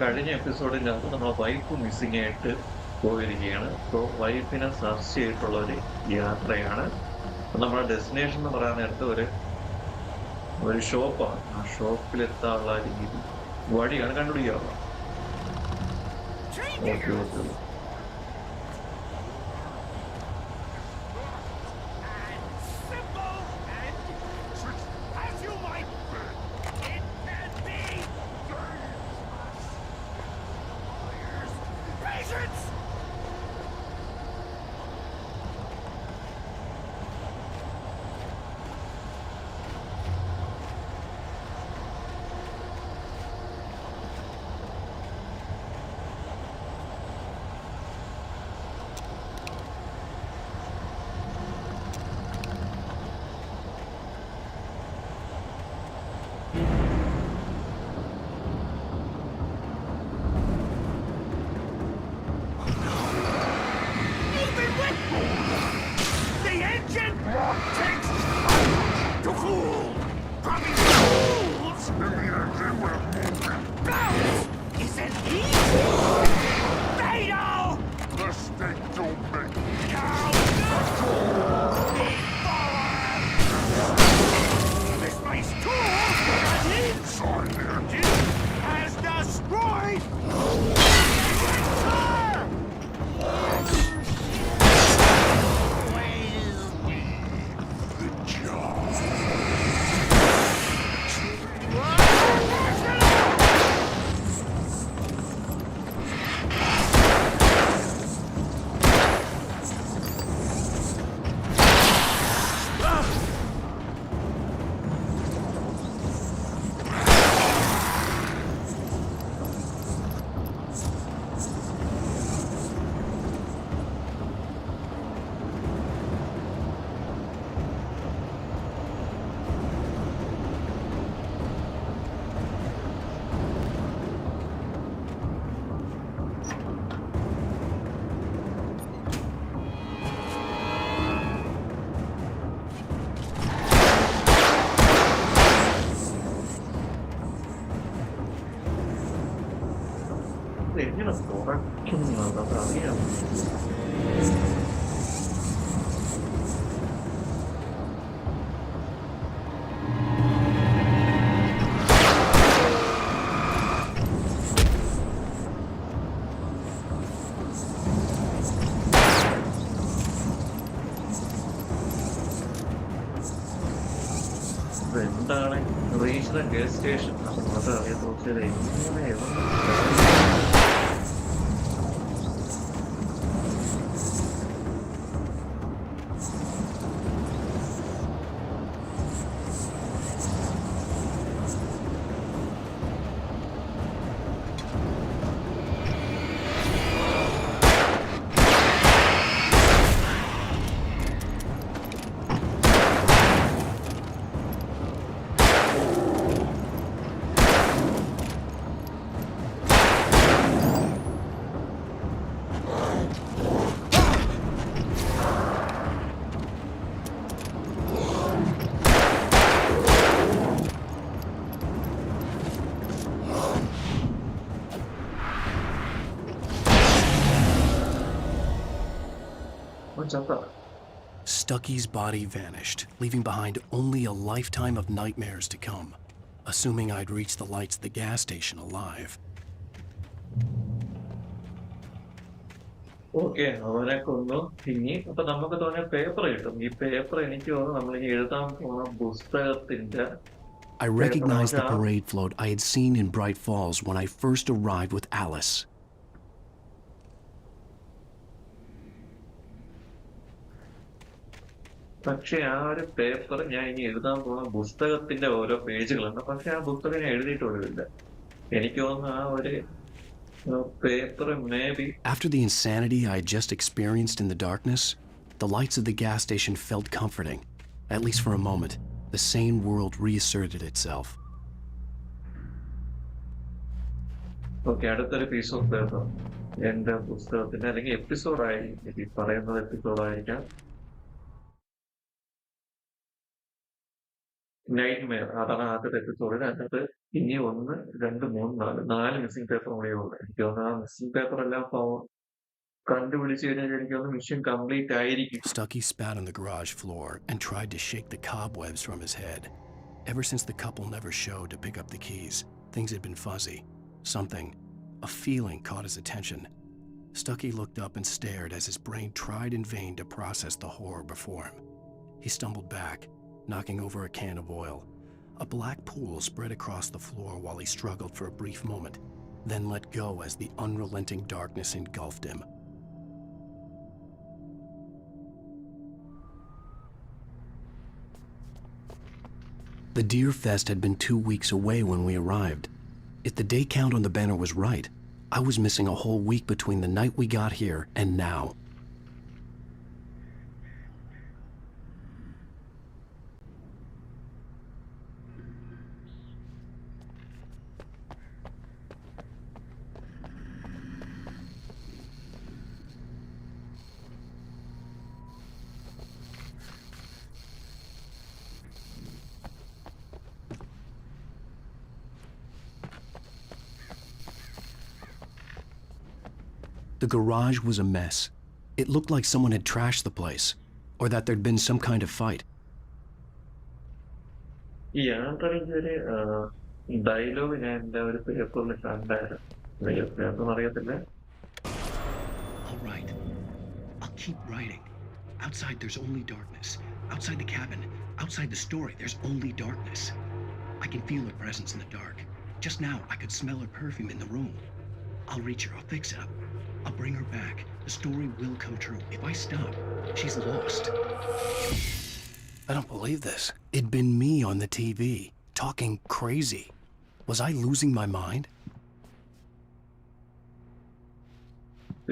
കഴിഞ്ഞ എപ്പിസോഡിനകത്ത് നമ്മളെ wife missing ആയിട്ട് പോയിരിക്കുകയാണ്. അപ്പോൾ വൈഫിനെ സെർച്ച് ചെയ്തിട്ടുള്ള ഒരു യാത്രയാണ്. നമ്മുടെ ഡെസ്റ്റിനേഷൻ എന്ന് പറയാൻ നേരത്ത് ഒരു ഒരു ഷോപ്പാണ്. ആ ഷോപ്പിലെത്താനുള്ള രീതി വഴിയാണ് കണ്ടുപിടിക്കാവുന്നത്. Okay okay. എങ്ങനെ തുറക്കുന്നത് അതറിയാം. എന്താണ് റീജിയണൽ ഗേറ്റ് സ്റ്റേഷൻ അതറിയാൻ തോന്നിയത് എങ്ങനെ Stucky's body vanished, leaving behind only a lifetime of nightmares to come, assuming I'd reached the lights of the gas station alive. Okay, അവനെ കൊന്നു. ഇനി അപ്പൊ നമുക്ക് തോന്നിയ പേപ്പർ കിട്ടും. ഈ പേപ്പർ എനിക്ക് തോന്നുന്നു നമ്മളിനി എഴുതാൻ പോണ പുസ്തകത്തിന്റെ I recognized the parade float I had seen in Bright Falls when I first arrived with Alice. പക്ഷെ ആ ഒരു പേപ്പർ ഞാൻ ഇനി എഴുതാൻ പോകുന്ന പുസ്തകത്തിന്റെ ഓരോ പേജുകളുണ്ട്. പക്ഷെ ആ പുസ്തകം ഞാൻ എഴുതിയിട്ടുള്ളതില്ല. എനിക്ക് തോന്നുന്നു ആ ഒരു paper may be. After the insanity I had just experienced in the darkness, the lights of the gas station felt comforting. At least for a moment, the sane world reasserted itself. Okay, അടുത്തൊരു piece of paper എന്റെ പുസ്തകത്തിന്റെ അല്ലെങ്കിൽ എപ്പിസോഡായിരിക്കും, ഈ പറയുന്നത് എപ്പിസോഡായിരിക്കാം. Night Meyer അതാണ് ആദ്യത്തെ എപ്പിസോഡിൽ. അതിനകത്ത് ഇനി 1, 2, 3, 4 മിസ്സിംഗ് പേപ്പർ കൂടിയേ ഉള്ളൂ. എനിക്ക് തോന്നുന്നു ആ മിസ്സിംഗ് പേപ്പർ എല്ലാം കണ്ടുപിടിച്ച് കഴിഞ്ഞാൽ എനിക്ക് തോന്നുന്നു മിഷൻ കംപ്ലീറ്റ് ആയിരിക്കും. Stucky spat on the garage floor and tried to shake the cobwebs from his head. Ever since the couple never showed to pick up the keys, things had been fuzzy. Something, a feeling, caught his attention. Stucky looked up and stared as his brain tried in vain to process the horror before him. He stumbled back, knocking over a can of oil. A black pool spread across the floor while he struggled for a brief moment, then let go as the unrelenting darkness engulfed him. The Deer Fest had been 2 weeks away when we arrived. If the day count on the banner was right, I was missing a whole week between the night we got here and now. The garage was a mess. It looked like someone had trashed the place, or that there'd been some kind of fight. ഈ യാത്രയ്ക്കൊരു dialogue ഞാൻ എൻ്റെ ഒരു പേപ്പറിൽ കണ്ടായിരുന്നു. Paper അറിയത്തില്ല. All right. I'll keep writing. Outside there's only darkness. Outside the cabin, outside the story, there's only darkness. I can feel her presence in the dark. Just now, I could smell her perfume in the room. I'll reach her. I'll fix it up. I'll bring her back. The story will come true. If I stop, she's lost. I don't believe this. It'd been me on the TV, talking crazy. Was I losing my mind?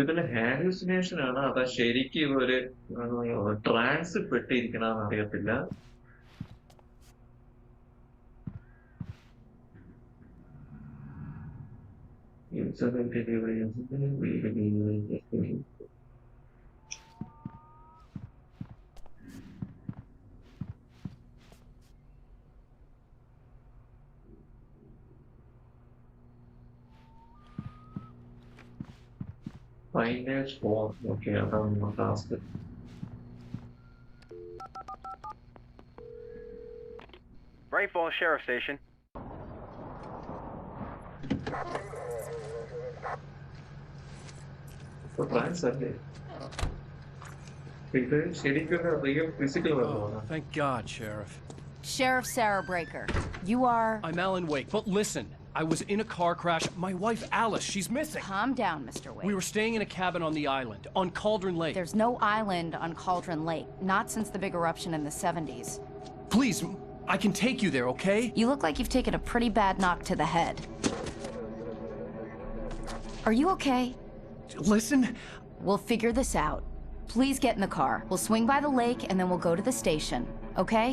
ഇതിന് hallucination ആണ്, അതാ ശരിക്കും ഒരു trans പെട്ടിരിക്കണമെന്ന് അറിയത്തില്ല. Finance for okay, around my task. Bright Falls Sheriff Station. For transaction. Real physical. Oh, thank God, Sheriff. Sheriff Sarah Breaker. You are... I'm Alan Wake, but listen. I was in a car crash. My wife, Alice, she's missing. Calm down, Mr. Wake. We were staying in a cabin on the island, on Cauldron Lake. There's no island on Cauldron Lake. Not since the big eruption in the 70s. Please, I can take you there, okay? You look like you've taken a pretty bad knock to the head. Are you okay? Listen. We'll figure this out. Please get in the car. We'll swing by the lake and then we'll go to the station, okay?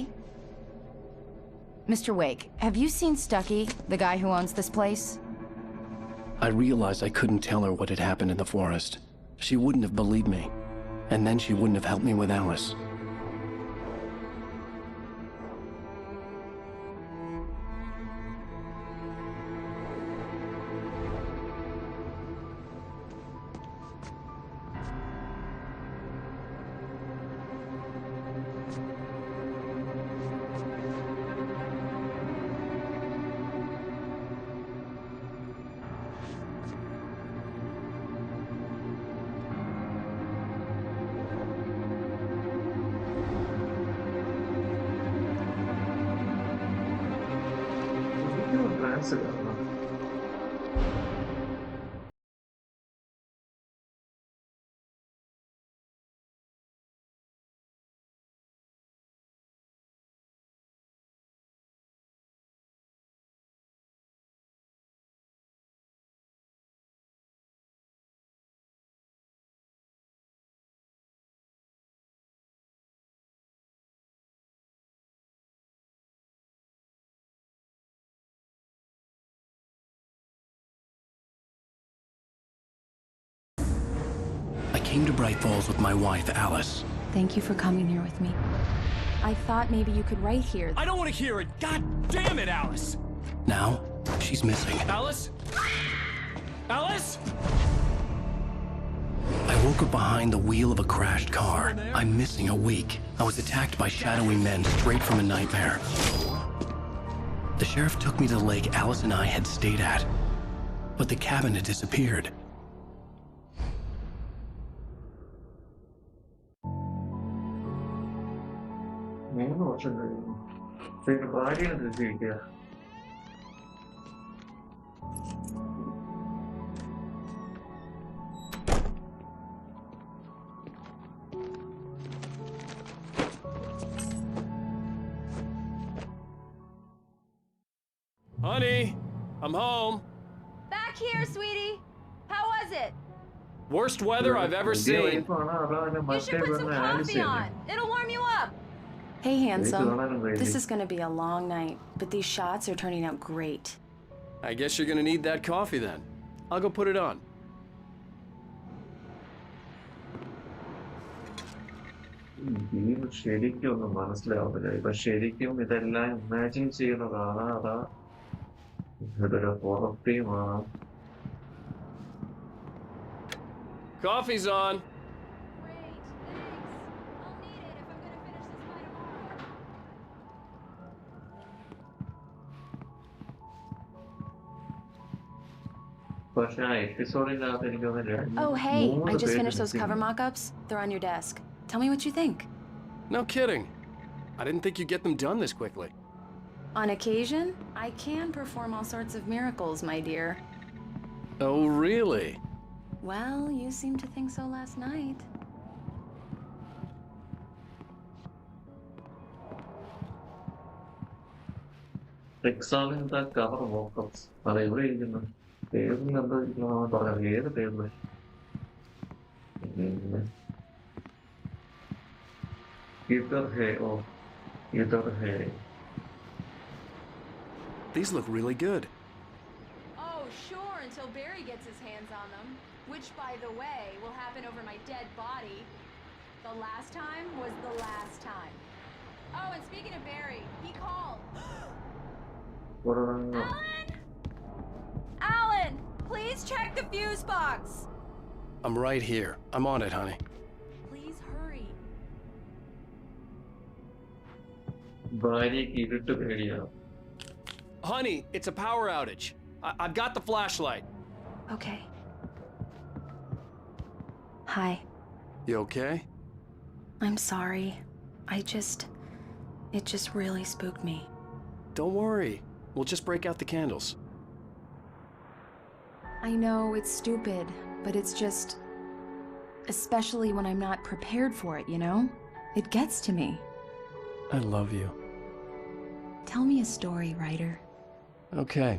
Mr. Wake, have you seen Stucky, the guy who owns this place? I realized I couldn't tell her what had happened in the forest. She wouldn't have believed me. And then she wouldn't have helped me with Alice. Transaction. I came to Bright Falls with my wife, Alice. Thank you for coming here with me. I thought maybe you could write here. I don't want to hear it! God damn it, Alice! Now, she's missing. Alice? Alice? I woke up behind the wheel of a crashed car. I'm missing a week. I was attacked by shadowy men straight from a nightmare. The sheriff took me to the lake Alice and I had stayed at, but the cabin had disappeared. Honey, I'm home. Back here, sweetie. How was it? Worst weather I've ever seen. You should put some coffee on. It'll warm you up. Hey, handsome. This is gonna be a long night, but these shots are turning out great. I guess you're gonna need that coffee then. I'll go put it on. ശരിക്കും ഒന്നും മനസ്സിലാവുന്നില്ല. ഇപ്പൊ ശരിക്കും ഇതെല്ലാം imagine ചെയ്യുന്നതാണ്. അതാ ഇതൊരു horror ടീമാണ്. Coffee's on. Great, thanks. I'll need it if I'm gonna finish this by tomorrow. പക്ഷെ ആ എപ്പിസോഡിനകത്ത് എനിക്ക് തോന്നുന്നില്ല. Oh, hey, I just finished those cover mock-ups. They're on your desk. Tell me what you think. No kidding. I didn't think you'd get them done this quickly. On occasion, I can perform all sorts of miracles, my dear. Oh, really? Well, you seemed to think so last night. എക്സാമിന്റെ cover mockups അത് എവിടെ ഇരിക്കുന്നു? ടേബിളിൽ എന്താ ഇരിക്കണമെന്ന് പറയാം. ഏത് table? ഇതർ ഹേ. ഓ, ഇതർ ഹേ. These look really good. Oh, sure, until Barry gets his hands on them. Which, by the way, will happen over my dead body. The last time was the last time. Oh, and speaking of Barry, he called. Alan? Alan, please check the fuse box. I'm right here. I'm on it, honey. Please hurry. ഭാര്യയ്ക്ക് ഇരുട്ട് പേടിയാണ്. Honey, it's a power outage. I've got the flashlight. Okay. Hi. You okay? I'm sorry. It just really spooked me. Don't worry. We'll just break out the candles. I know it's stupid, but it's just... especially when I'm not prepared for it, you know? It gets to me. I love you. Tell me a story, writer. Okay.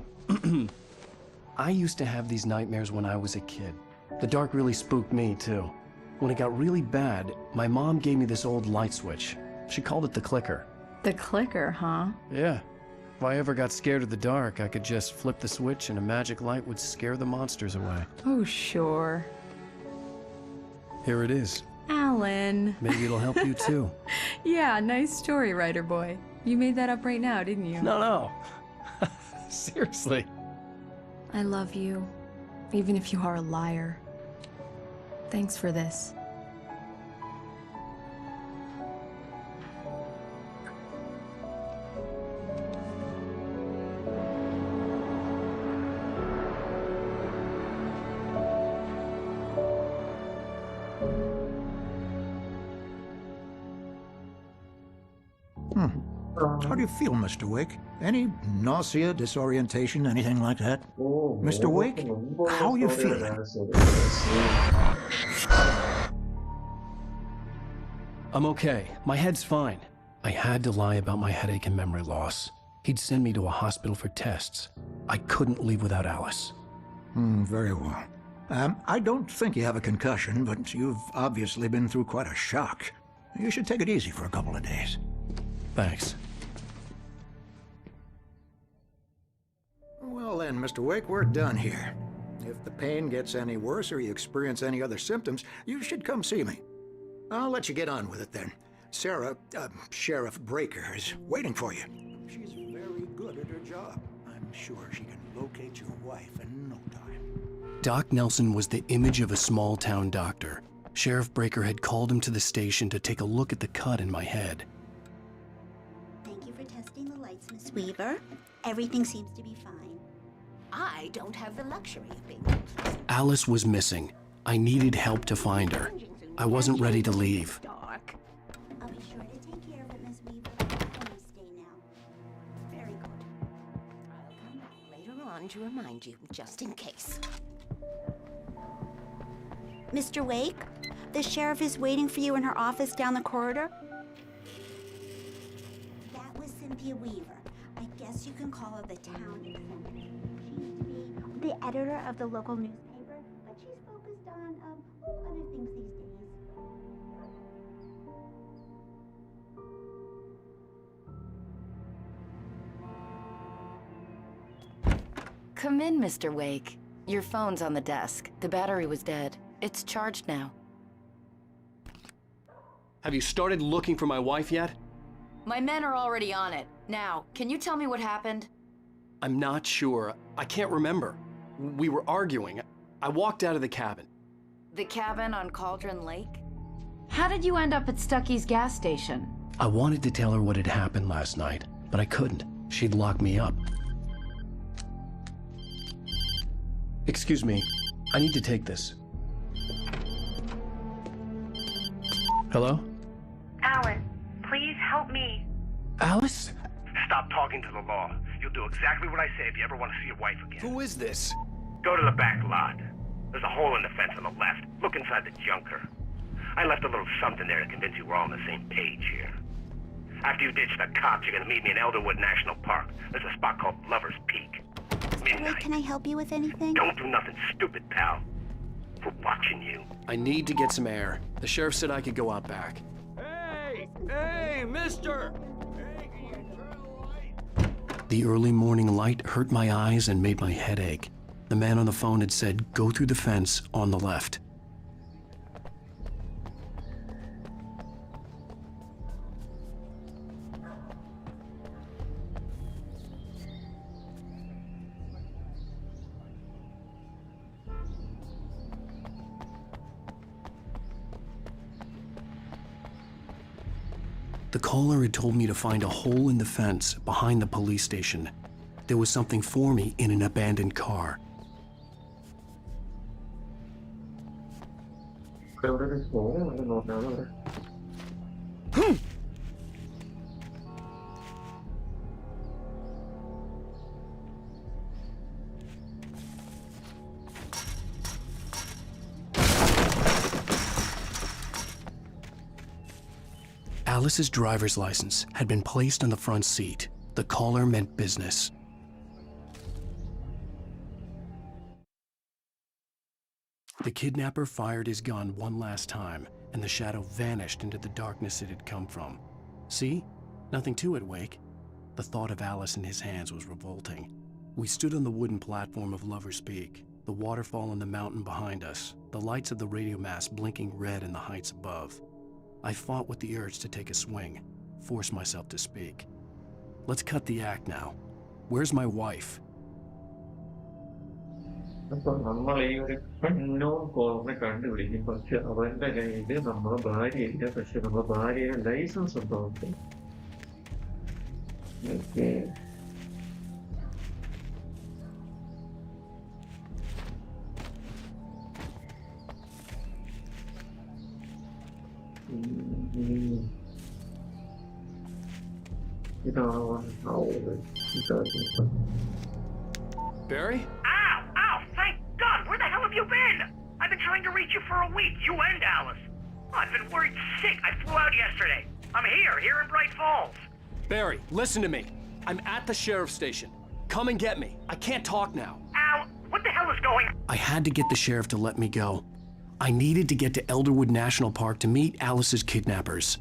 I used to have these nightmares when I was a kid. The dark really spooked me, too. When it got really bad, my mom gave me this old light switch. She called it the clicker. The clicker, huh? Yeah. If I ever got scared of the dark, I could just flip the switch and a magic light would scare the monsters away. Oh, sure. Here it is. Alan. Maybe it'll help you, too. Yeah, nice story, writer boy. You made that up right now, didn't you? No. Seriously. I love you, even if you are a liar. Thanks for this. How do you feel, Mr. Wake? Any nausea, disorientation, anything like that? Mr. Wake, how are you feeling? I'm okay. My head's fine. I had to lie about my headache and memory loss. He'd send me to a hospital for tests. I couldn't leave without Alice. Very well. I don't think you have a concussion, but you've obviously been through quite a shock. You should take it easy for a couple of days. Thanks. Well then, Mr. Wake, we're done here. If the pain gets any worse or you experience any other symptoms, you should come see me. I'll let you get on with it then. Sarah, Sheriff Breaker, is waiting for you. She's very good at her job. I'm sure she can locate your wife in no time. Doc Nelson was the image of a small-town doctor. Sheriff Breaker had called him to the station to take a look at the cut in my head. Thank you for testing the lights, Miss Weaver. Everything seems to be fine. I don't have the luxury of being complacent. Alice was missing. I needed help to find her. I wasn't ready to leave. Dark. I'll be sure to take care of it, Miss Weaver. Let me stay now. Very good. I'll come back later on to remind you, just in case. Mr. Wake, the sheriff is waiting for you in her office down the corridor. That was Cynthia Weaver. I guess you can call her the town executive. She used to be the editor of the local newspaper, but she's focused on other things these days. Come in, Mr. Wake. Your phone's on the desk. The battery was dead. It's charged now. Have you started looking for my wife yet? My men are already on it. Now, can you tell me what happened? I'm not sure. I can't remember. We were arguing. I walked out of the cabin. The cabin on Cauldron Lake? How did you end up at Stucky's gas station? I wanted to tell her what had happened last night, but I couldn't. She'd lock me up. Excuse me. I need to take this. Hello? Alan, please help me. Alice? Stop talking to the law. You'll do exactly what I say if you ever want to see your wife again. Who is this? Go to the back lot. There's a hole in the fence on the left. Look inside the junker. I left a little something there to convince you we're all on the same page here. After you ditch the cops, you're gonna meet me in Elderwood National Park. There's a spot called Lover's Peak. Mr. Wake, Midnight. can I help you with anything? Don't do nothing stupid, pal. We're watching you. I need to get some air. The sheriff said I could go out back. Hey, mister! The early morning light hurt my eyes and made my head ache. The man on the phone had said, go through the fence on the left. The caller had told me to find a hole in the fence behind the police station. There was something for me in an abandoned car. Alice's driver's license had been placed on the front seat. The caller meant business. The kidnapper fired his gun one last time, and the shadow vanished into the darkness it had come from. See? Nothing to it, Wake. The thought of Alice in his hands was revolting. We stood on the wooden platform of Lover's Peak, the waterfall and the mountain behind us, the lights of the radio mast blinking red in the heights above. I fought with the urge to take a swing, force myself to speak. Let's cut the act now. Where's my wife? അപ്പൊ നമ്മൾ ഈ ഒരു unknown കോളറിനെ കണ്ടുപിടിക്കും. പക്ഷെ അവന്റെ കയ്യില് നമ്മുടെ ഭാര്യയില്ല. പക്ഷെ നമ്മുടെ ഭാര്യയുടെ ലൈസൻസ് ഉണ്ടോ? Okay. Barry? Ow! Thank God! Where the hell have you been? I've been trying to reach you for a week, you and Alice. I've been worried sick. I flew out yesterday. I'm here in Bright Falls. Barry, listen to me. I'm at the sheriff's station. Come and get me. I can't talk now. Al, what the hell is going on? I had to get the sheriff to let me go. I needed to get to Elderwood National Park to meet Alice's kidnappers.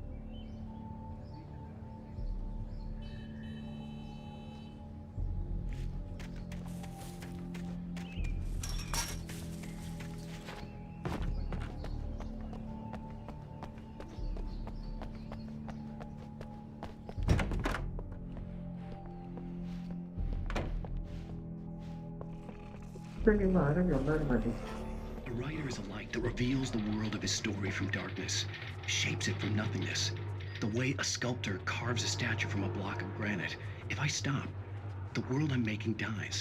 ചെയ്യുന്ന ആരെങ്കിലും ഉണ്ടായിരുന്ന മതി. A writer is a light that reveals the world of his story from darkness, shapes it from nothingness. The way a sculptor carves a statue from a block of granite. If I stop, the world I'm making dies.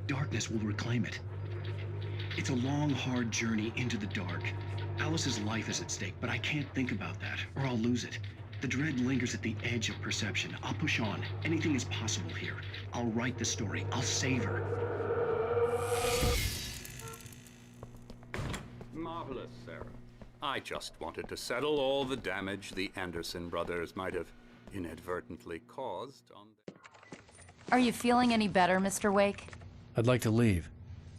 Darkness will reclaim it. It's a long, hard journey into the dark. Alice's life is at stake, but I can't think about that, or I'll lose it. The dread lingers at the edge of perception. I'll push on. Anything is possible here. I'll write the story. I'll save her. Marvelous, Sarah. I just wanted to settle all the damage the Anderson brothers might have inadvertently caused on the... Are you feeling any better, Mr. Wake? I'd like to leave.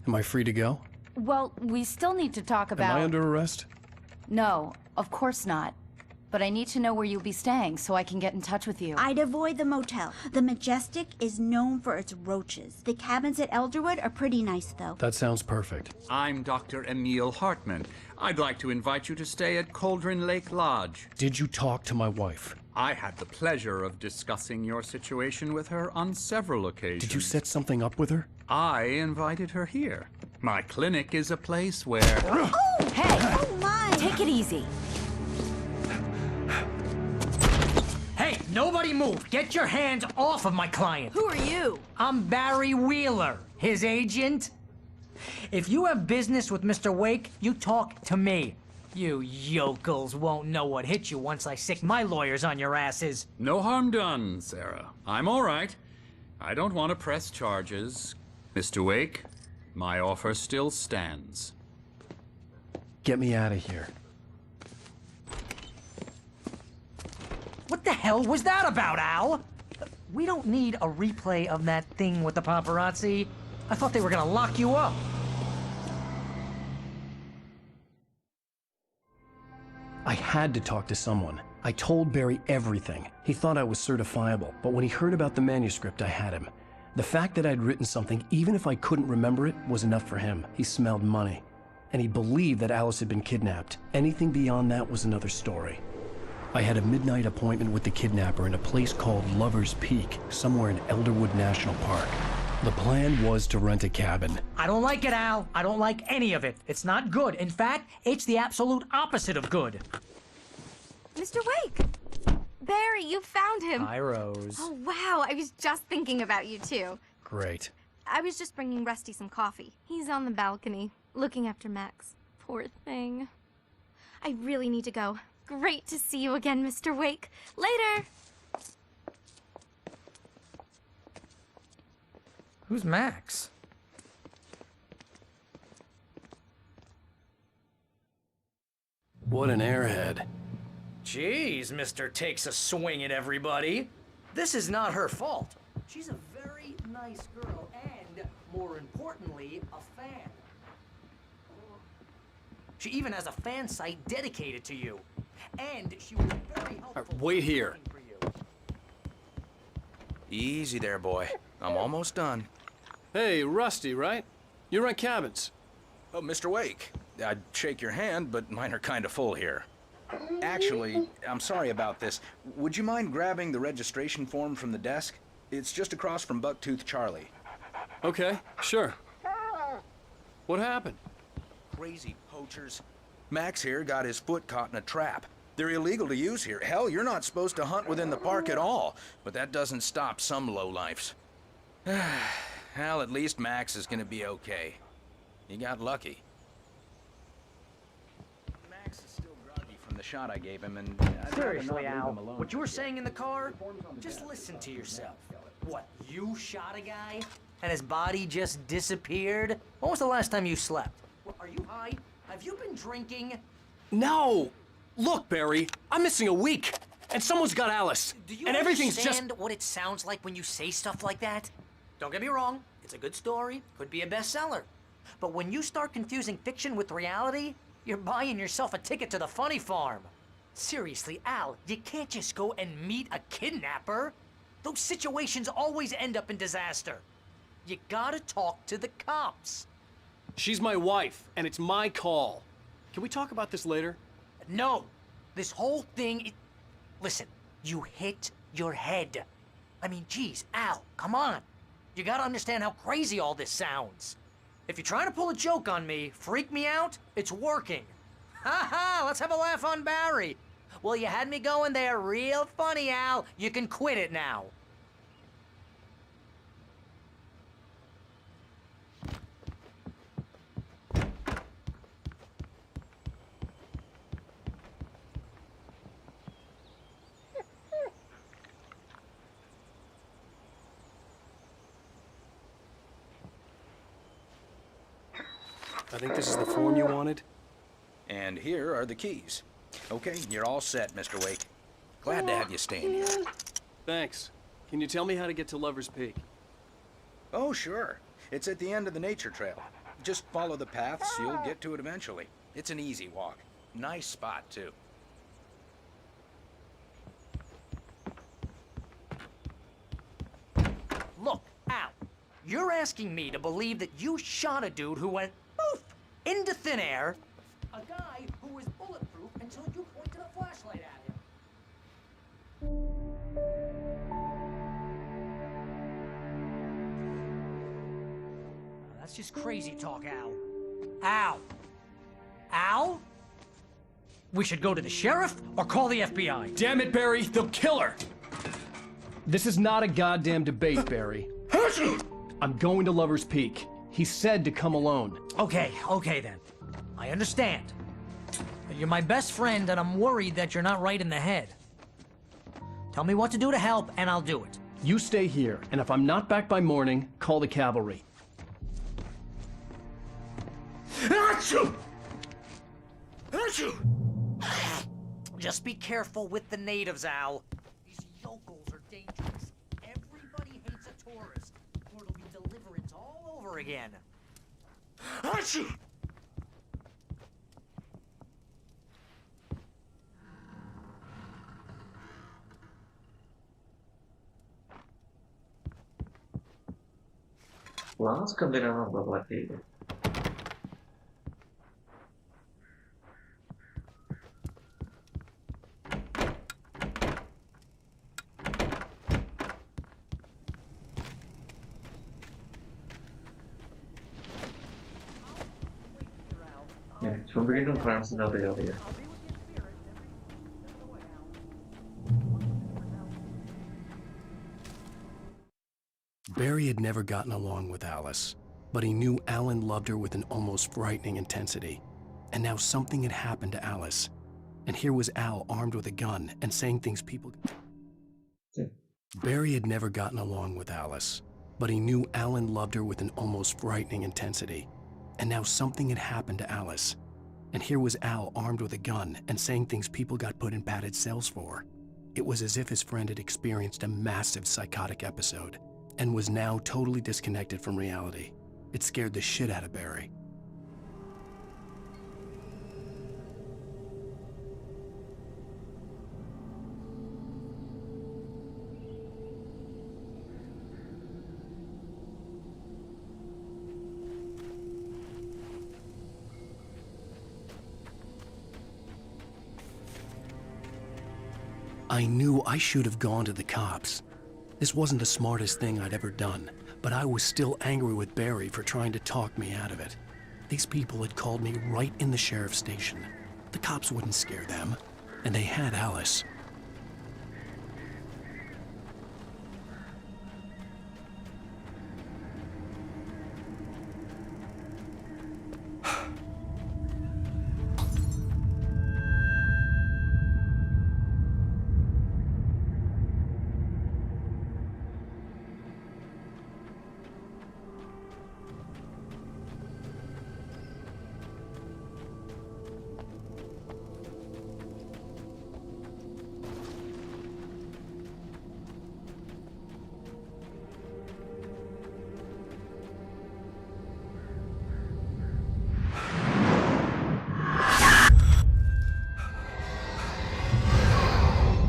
Am I free to go? Well, we still need to talk about... Am I under arrest? No, of course not. But I need to know where you'll be staying so I can get in touch with you. I'd avoid the motel. The Majestic is known for its roaches. The cabins at Elderwood are pretty nice, though. That sounds perfect. I'm Dr. Emil Hartman. I'd like to invite you to stay at Cauldron Lake Lodge. Did you talk to my wife? I had the pleasure of discussing your situation with her on several occasions. Did you set something up with her? I invited her here. My clinic is a place where... Oh! Hey! Oh, my! Take it easy. Hey, nobody move! Get your hands off of my client! Who are you? I'm Barry Wheeler, his agent. If you have business with Mr. Wake, you talk to me. You yokels won't know what hit you once I sick my lawyers on your asses. No harm done, Sarah. I'm all right. I don't want to press charges. Mr. Wake, my offer still stands. Get me out of here. What the hell was that about, Al? We don't need a replay of that thing with the paparazzi. I thought they were gonna lock you up. I had to talk to someone. I told Barry everything. He thought I was certifiable, but when he heard about the manuscript, I had him. The fact that I'd written something, even if I couldn't remember it, was enough for him. He smelled money. And he believed that Alice had been kidnapped. Anything beyond that was another story. I had a midnight appointment with the kidnapper in a place called Lover's Peak, somewhere in Elderwood National Park. The plan was to rent a cabin. I don't like it, Al. I don't like any of it. It's not good. In fact, it's the absolute opposite of good. Mr. Wake! Barry, you found him! Hi, Rose. Oh, wow. I was just thinking about you, too. Great. I was just bringing Rusty some coffee. He's on the balcony, looking after Max. Poor thing. I really need to go. Great to see you again, Mr. Wake. Later! Who's Max? What an airhead. Jeez, Mr. Takes a swing at everybody. This is not her fault. She's a very nice girl and, more importantly, a fan. She even has a fan site dedicated to you. And she was very helpful. Wait here. For you. Easy there, boy. I'm almost done. Hey, Rusty, right? You rent cabins. Oh, Mr. Wake. I'd shake your hand, but mine are kind of full here. Actually, I'm sorry about this. Would you mind grabbing the registration form from the desk? It's just across from Bucktooth Charlie. Okay, sure. What happened? Crazy poachers. Max here got his foot caught in a trap. They're illegal to use here. Hell, you're not supposed to hunt within the park at all. But that doesn't stop some lowlifes. Well, at least Max is gonna be okay. He got lucky. Max is still groggy from the shot I gave him, and Seriously, Al, what you were saying in the car? Just listen to yourself. What, you shot a guy? And his body just disappeared? When was the last time you slept? What, are you high? Have you been drinking? No! Look, Barry, I'm missing a week, and someone's got Alice. Do you and everything's just... understand what it sounds like when you say stuff like that? Don't get me wrong, it's a good story, could be a bestseller. But when you start confusing fiction with reality, you're buying yourself a ticket to the funny farm. Seriously, Al, you can't just go and meet a kidnapper. Those situations always end up in disaster. You gotta talk to the cops. She's my wife, and it's my call. Can we talk about this later? No! This whole thing Listen, you hit your head. I mean, geez, Al, come on. You gotta understand how crazy all this sounds. If you're trying to pull a joke on me, freak me out, it's working. Ha ha, let's have a laugh on Barry. Well, you had me going there real funny, Al. You can quit it now. I think this is the form you wanted. And here are the keys. Okay, you're all set, Mr. Wake. Glad to have you staying here. Thanks. Can you tell me how to get to Lover's Peak? Oh, sure. It's at the end of the nature trail. Just follow the paths, you'll get to it eventually. It's an easy walk. Nice spot, too. Look, Al, you're asking me to believe that you shot a dude who went poof into thin air, a guy who was bulletproof until you pointed a flashlight at him. That's just crazy talk, Al. Al! Al? We should go to the sheriff or call the FBI. Damn it, Barry, they'll kill her! This is not a goddamn debate, Barry. I'm going to Lover's Peak. He said to come alone. Okay then. I understand. But you're my best friend and I'm worried that you're not right in the head. Tell me what to do to help and I'll do it. You stay here, and if I'm not back by morning, call the cavalry. Achoo! Achoo! Just be careful with the natives, Al. These yokels are dangerous. Everybody hates a tourist, or it'll be deliverance all over again. Achoo! Flask എന്തിനാണ് നമ്മൾ collect ചെയ്തത്? വീണ്ടും ഫ്രാൻസിനകത്ത് കയറിയ Barry had never gotten along with Alice, but he knew Alan loved her with an almost frightening intensity. And now something had happened to Alice. And here was Al armed with a gun and saying things people... Barry had never gotten along with Alice, but he knew Alan loved her with an almost frightening intensity. And now something had happened to Alice. And here was Al armed with a gun and saying things people got put in padded cells for. It was as if his friend had experienced a massive psychotic episode and was now totally disconnected from reality. It scared the shit out of Barry. I knew I should have gone to the cops. This wasn't the smartest thing I'd ever done, but I was still angry with Barry for trying to talk me out of it. These people had called me right in the sheriff's station. The cops wouldn't scare them, and they had Alice.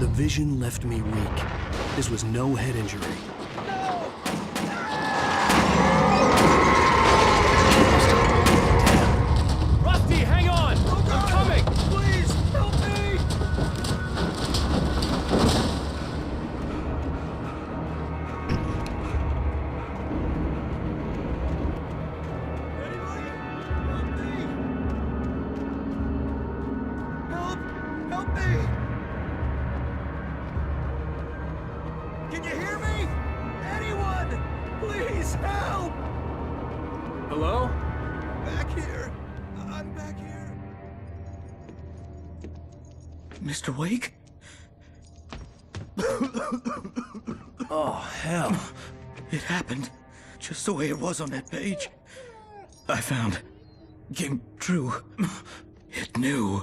The vision left me weak. This was no head injury. Rusty, hang on! I'm coming! Please, help me! Please, help! Hello? Back here. I'm back here. Mr. Wake? Oh, hell. It happened just the way it was on that page. I found. Came true. It knew.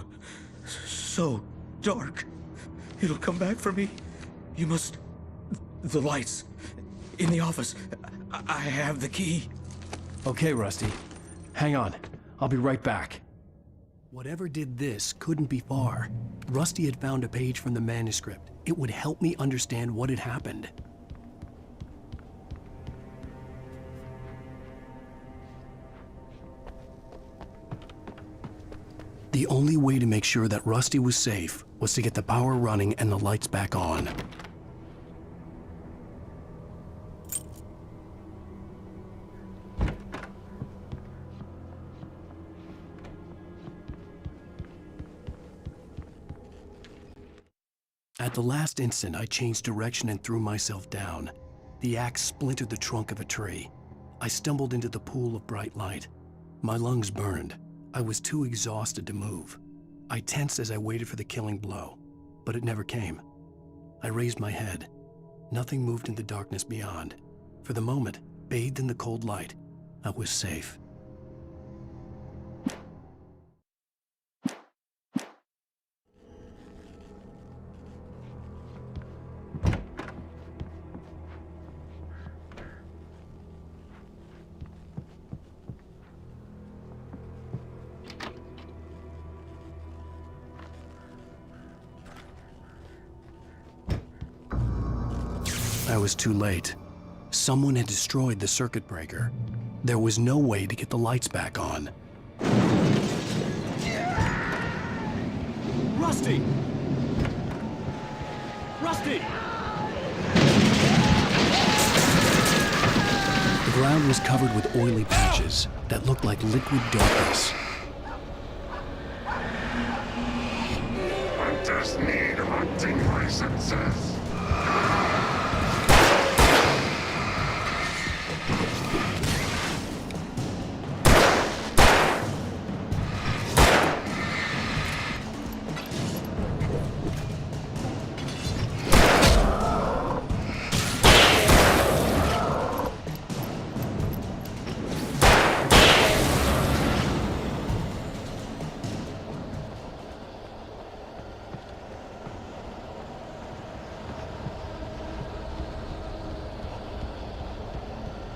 So dark. It'll come back for me. You must. The lights. In the office. I have the key. Okay, Rusty. Hang on. I'll be right back. Whatever did this couldn't be far. Rusty had found a page from the manuscript. It would help me understand what had happened. The only way to make sure that Rusty was safe was to get the power running and the lights back on. At the last instant, I changed direction and threw myself down. The axe splintered the trunk of a tree. I stumbled into the pool of bright light. My lungs burned. I was too exhausted to move. I tensed as I waited for the killing blow, but it never came. I raised my head. Nothing moved in the darkness beyond. For the moment, bathed in the cold light, I was safe. I was too late. Someone had destroyed the circuit breaker. There was no way to get the lights back on. Rusty! Rusty! The ground was covered with oily patches that looked like liquid darkness. Hunters need hunting licenses.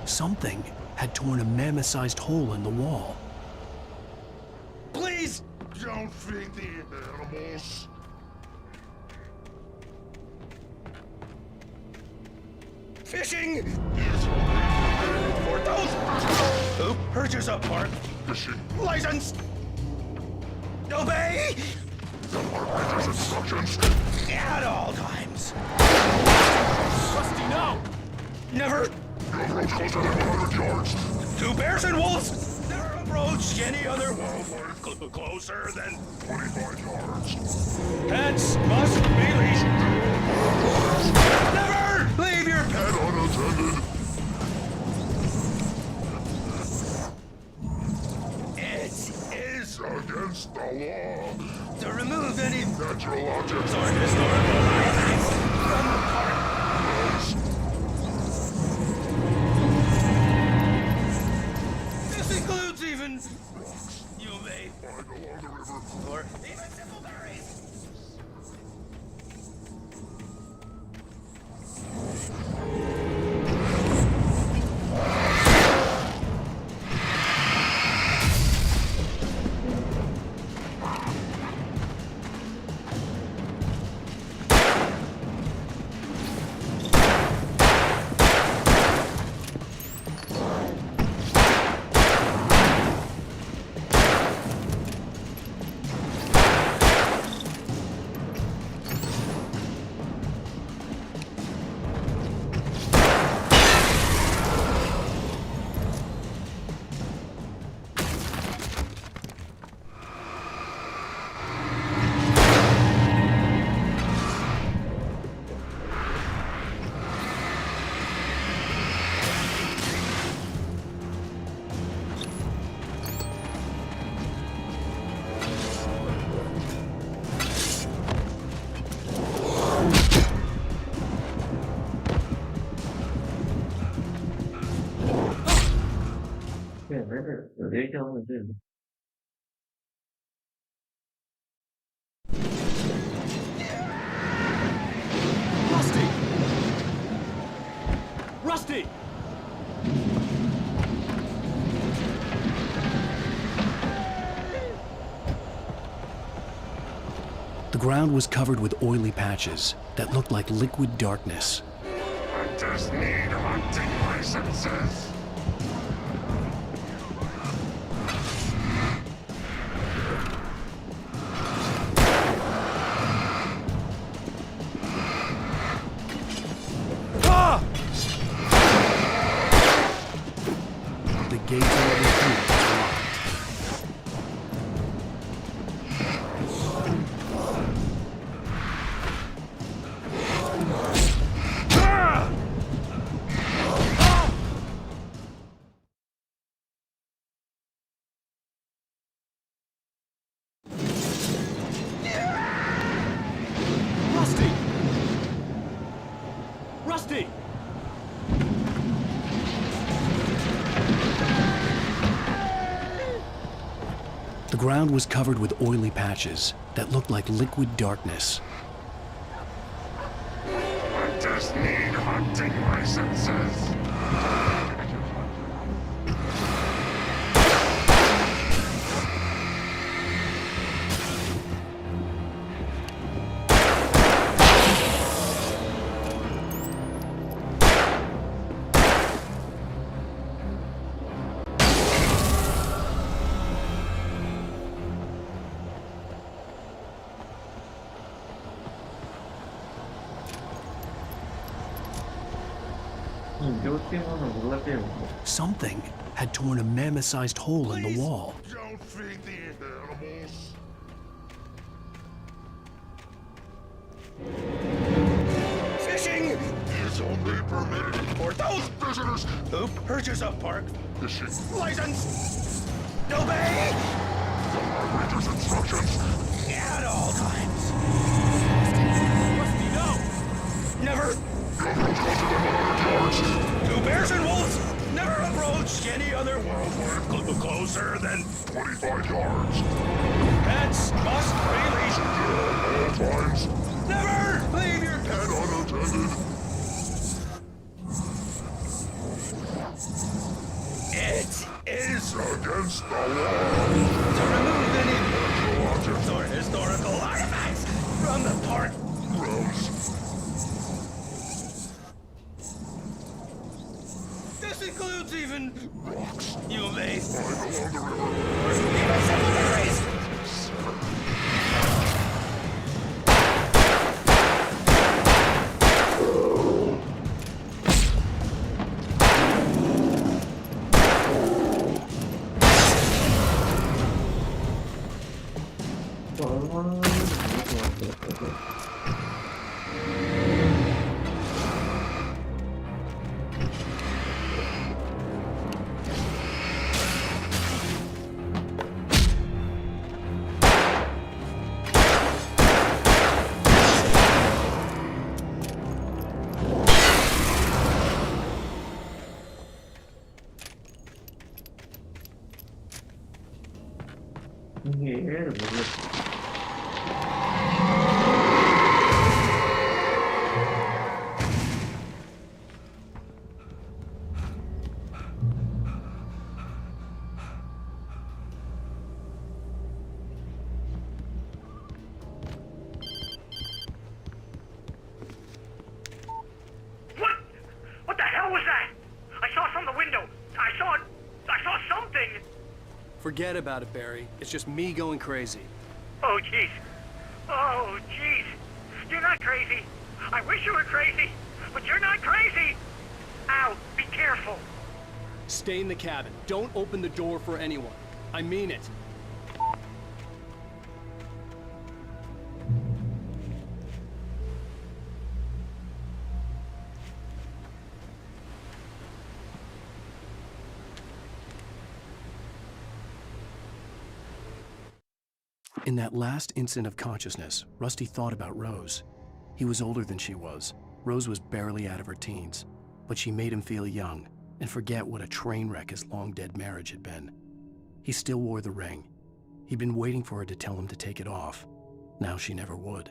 Something had torn a mammoth-sized hole in the wall. Please don't feed the animals. Fishing is for those who purchase a park Fishing license. Obey the park instructions. at all times. Rusty, no! Never. You approach closer than 100 yards. To bears and wolves, never approach any other wildlife closer than 25 yards. pets must be leashed. Never leave your pet Unattended. It is Against the law. to remove any Natural objects or historical artifacts from the park. This includes even you may Find along the river. or even simple berries. Rusty! Rusty! The ground was covered with oily patches that looked like liquid darkness. I just need hunting licenses. The gate to every gate was locked. Rusty! Rusty! The ground was covered with oily patches that looked like liquid darkness. I just need hunting licenses. Something had torn a mammoth-sized hole in the wall. Don't feed the animals. Fishing Is only permitted for those visitors. who purchase a park Fishing. license. Obey Outrageous instructions. at all times. Rusty, no! Never Don't go to them 100 yards. to bears and wolves. Never approach any other wildlife closer than 25 yards. pets must release. All times. Never leave your pet And unattended. It is Against the law. to remove any Natural objects. or historical artifacts from the park. Gross. This includes even Rocks. you may Lying along the river. even cemeteries. What the hell was that? I saw from the window. I saw something. Forget about it, Barry. It's just me going crazy. Oh, jeez. Oh, jeez. You're not crazy. I wish you were crazy, but you're not crazy. Ow, be careful. Stay in the cabin. Don't open the door for anyone. I mean it. In that last instant of consciousness, Rusty thought about Rose. He was older than she was. Rose was barely out of her teens, but she made him feel young, and forget what a train wreck his long-dead marriage had been. He still wore the ring. He'd been waiting for her to tell him to take it off. Now she never would.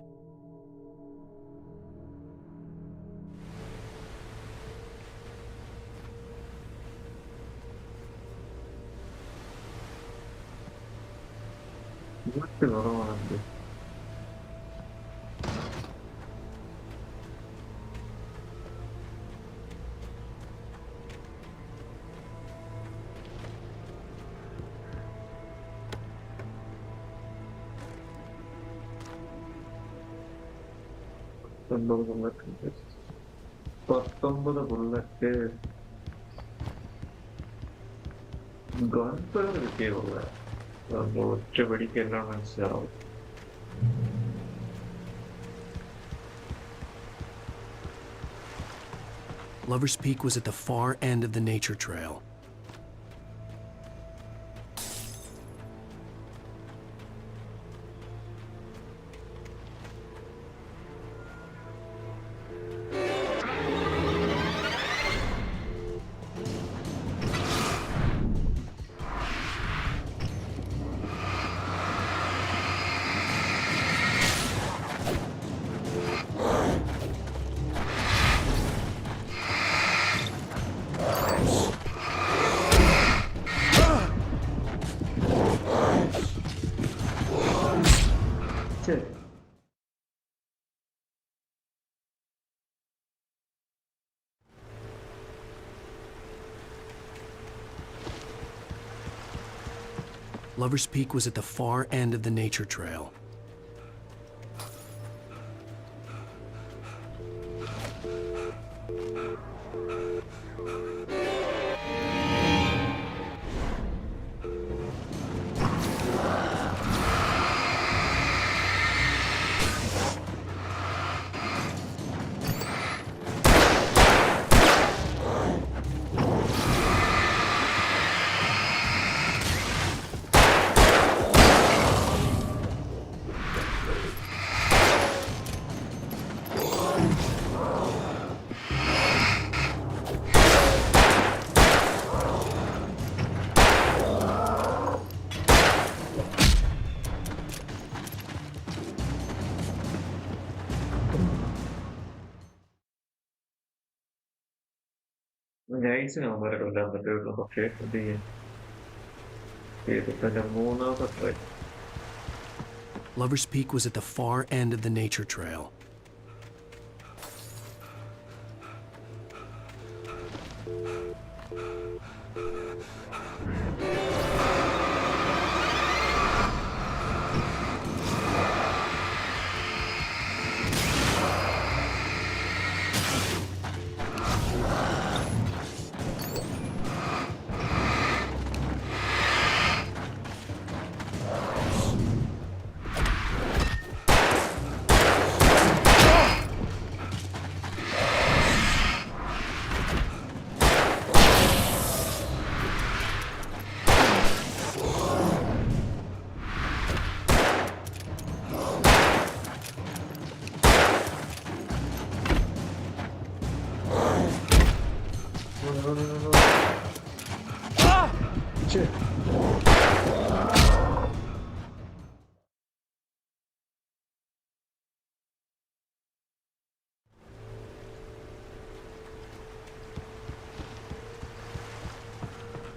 പത്തൊമ്പത് bullet ഗൺപവർ കിട്ടിയുള്ള ഒറ്റ പിടിക്കെല്ലാം മനസ്സിലാവും. Lover's Peak was at the far end of the nature trail. Lover's Peak was at the far end of the nature trail. നൈസിന് അവന്മാരെ കൊല്ലാൻ പറ്റുള്ളൂ. പക്ഷേ എന്ത് ചെയ്യാൻ? ഇതിന്റെ മൂന്നാമത്തെ try. Lover's Peak was at the far end of the nature trail.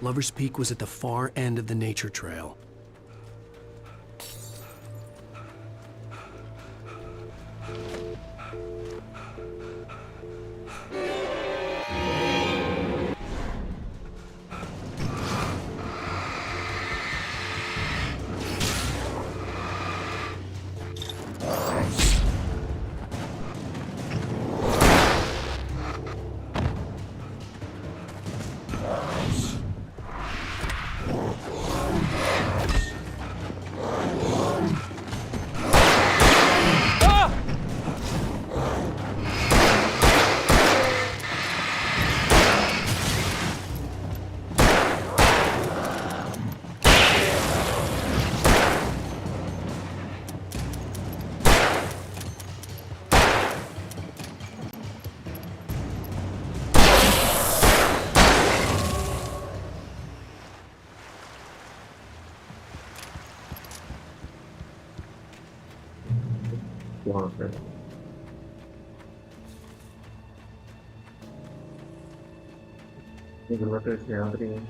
Lover's Peak was at the far end of the nature trail. പോകട്ടെ. ഇതിലോട്ട് വെച്ച് യാത്ര ചെയ്യും.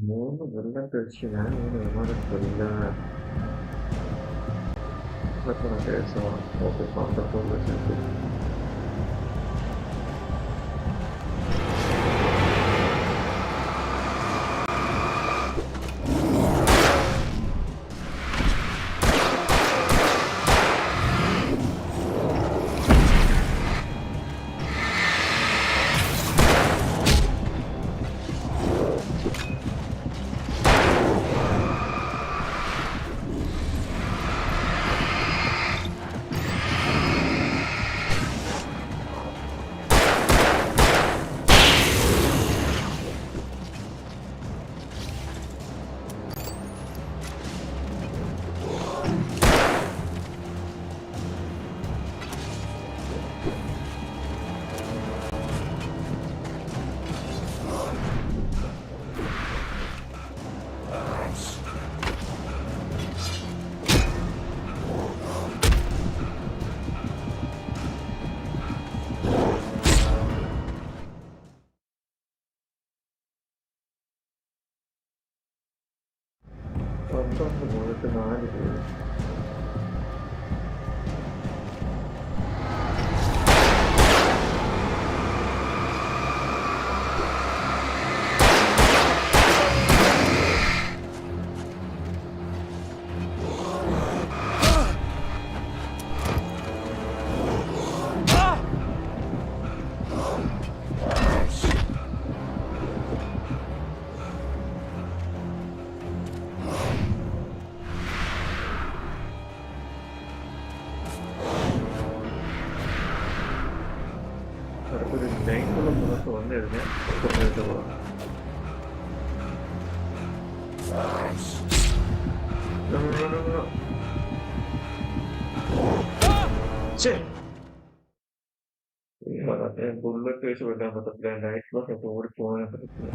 മൂന്ന് വെള്ളം കഴിച്ച് ഞാൻ ഇങ്ങനെ വിമാനത്തില്ല. ഇതൊക്കെ കേസമാണ്. ഓക്കെ, പന്ത്രണ്ടുള്ള ചേർത്ത് പന്ത്രണ്ട് മുതൽ 4 പേര്. അടുത്തൊരു ലൈനുള്ള മുഖത്ത് വന്നു കഴിഞ്ഞാൽ കുറഞ്ഞിട്ട് പോകാം. ബുള്ളറ്റ് വെച്ച് വെക്കാൻ പറ്റത്തില്ല. ലൈറ്റിലൊക്കെ ഓടിപ്പോകാൻ പറ്റത്തില്ല.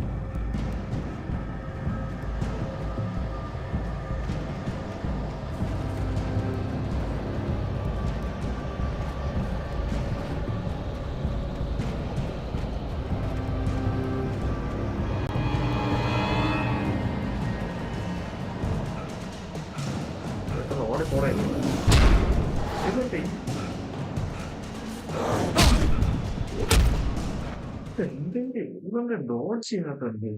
ഓടിപ്പോണേ ഇതെന്തി എന്തിന്റെ ഇവന്റെ ഡോട്ട് ചെയ്യാത്തത്.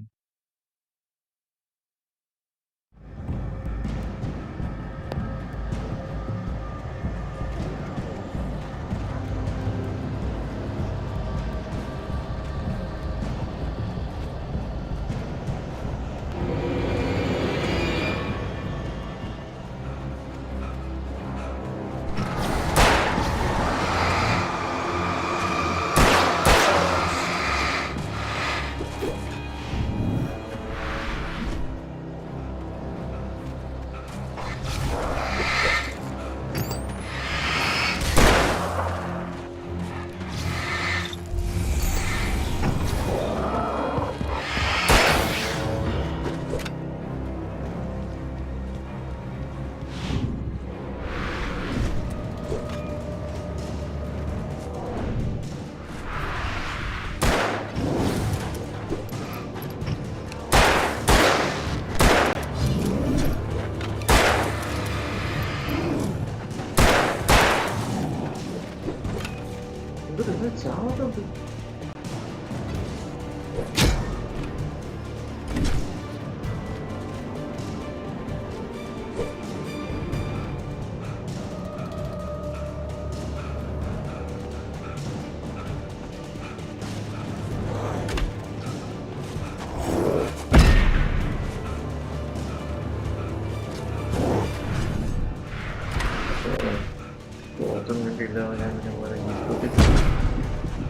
പോത്തും കിട്ടിയില്ലാതെ ഞാൻ പിന്നെ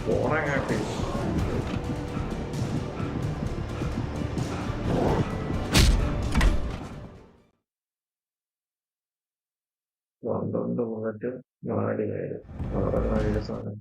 പോണേ കാട്ടി പന്ത്രണ്ട് മുതൽ 4 പേര് വളരെ സാധനം